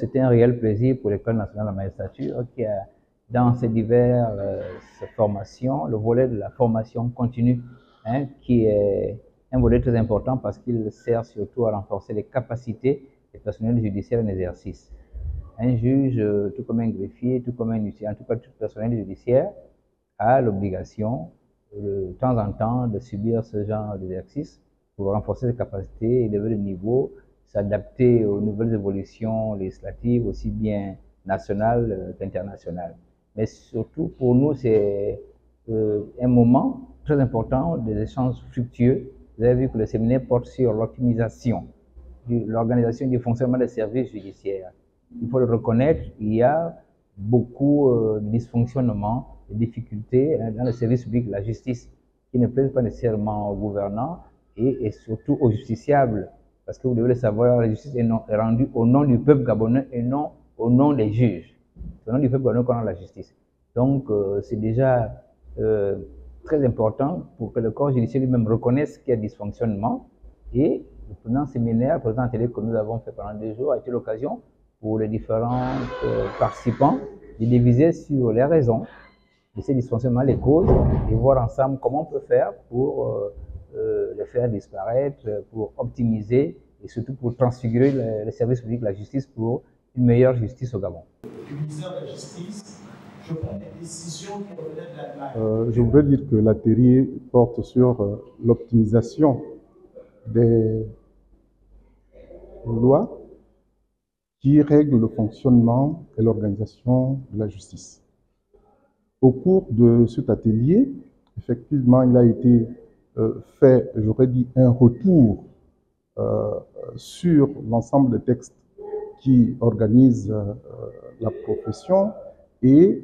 C'était un réel plaisir pour l'École nationale de la magistrature qui a, dans ses diverses formations, le volet de la formation continue, qui est un volet très important parce qu'il sert surtout à renforcer les capacités des personnels judiciaires en exercice. Un juge, tout comme un greffier, tout comme un huissier, en tout cas tout personnel judiciaire, a l'obligation de temps en temps de subir ce genre d'exercice pour renforcer ses capacités, élever le niveau, s'adapter aux nouvelles évolutions législatives, aussi bien nationales qu'internationales. Mais surtout, pour nous, c'est un moment très important des échanges fructueux. Vous avez vu que le séminaire porte sur l'optimisation, l'organisation du fonctionnement des services judiciaires. Il faut le reconnaître, il y a beaucoup de dysfonctionnements, de difficultés dans le service public de la justice qui ne plaisent pas nécessairement aux gouvernants et surtout aux justiciables. Parce que vous devez le savoir, la justice est rendue au nom du peuple gabonais et non au nom des juges. C'est au nom du peuple gabonais qu'on a la justice. Donc, c'est déjà très important pour que le corps judiciaire lui-même reconnaisse qu'il y a dysfonctionnement. Et le précédent séminaire, le précédent atelier que nous avons fait pendant 2 jours, a été l'occasion pour les différents participants de diviser sur les raisons de ces dysfonctionnements, les causes, et voir ensemble comment on peut faire pour les faire disparaître, pour optimiser et surtout pour transfigurer le service public de la justice pour une meilleure justice au Gabon. Le ministère de la Justice, je prends des décisions qui relèvent de la loi. Je voudrais dire que l'atelier porte sur l'optimisation des lois qui règlent le fonctionnement et l'organisation de la justice. Au cours de cet atelier, effectivement, il a été fait, j'aurais dit, un retour sur l'ensemble des textes qui organisent la profession et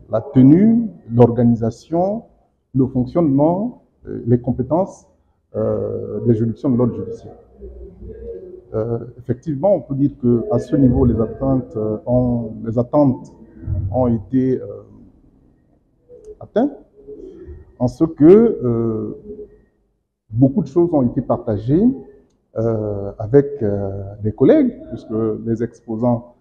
la tenue, l'organisation, le fonctionnement, les compétences des juridictions de l'ordre judiciaire. Effectivement, on peut dire qu'à ce niveau, les attentes ont été atteintes, en ce que beaucoup de choses ont été partagées avec des collègues, puisque les exposants,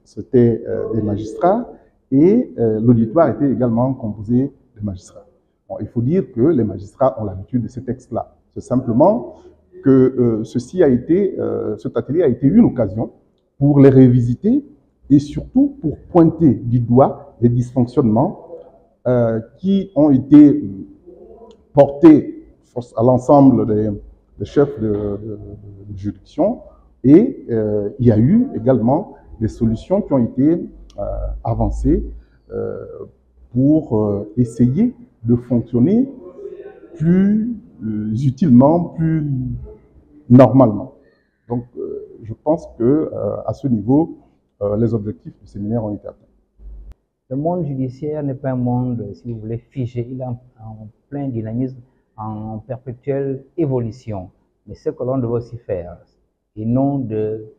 c'était des magistrats, et l'auditoire était également composé de magistrats. Bon, il faut dire que les magistrats ont l'habitude de ces textes-là. C'est simplement que cet atelier a été une occasion pour les révisiter et surtout pour pointer du doigt les dysfonctionnements qui ont été portés à l'ensemble des chefs de juridiction, et il y a eu également des solutions qui ont été avancées pour essayer de fonctionner plus utilement, plus normalement. Donc, je pense qu'à ce niveau, les objectifs du séminaire ont été atteints. Le monde judiciaire n'est pas un monde, si vous voulez, figé. Il est en plein dynamisme, en perpétuelle évolution. Mais ce que l'on doit aussi faire, et non de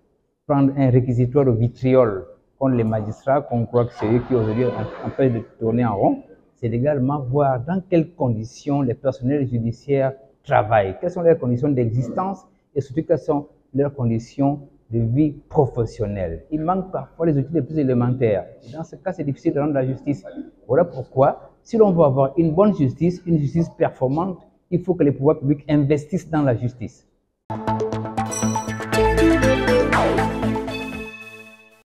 prendre un réquisitoire au vitriol contre les magistrats, qu'on croit que c'est eux qui aujourd'hui empêchent de tourner en rond, c'est également voir dans quelles conditions les personnels judiciaires travaillent, quelles sont leurs conditions d'existence et surtout quelles sont leurs conditions de vie professionnelle. Il manque parfois les outils les plus élémentaires. Et dans ce cas, c'est difficile de rendre la justice. Voilà pourquoi, si l'on veut avoir une bonne justice, une justice performante, il faut que les pouvoirs publics investissent dans la justice.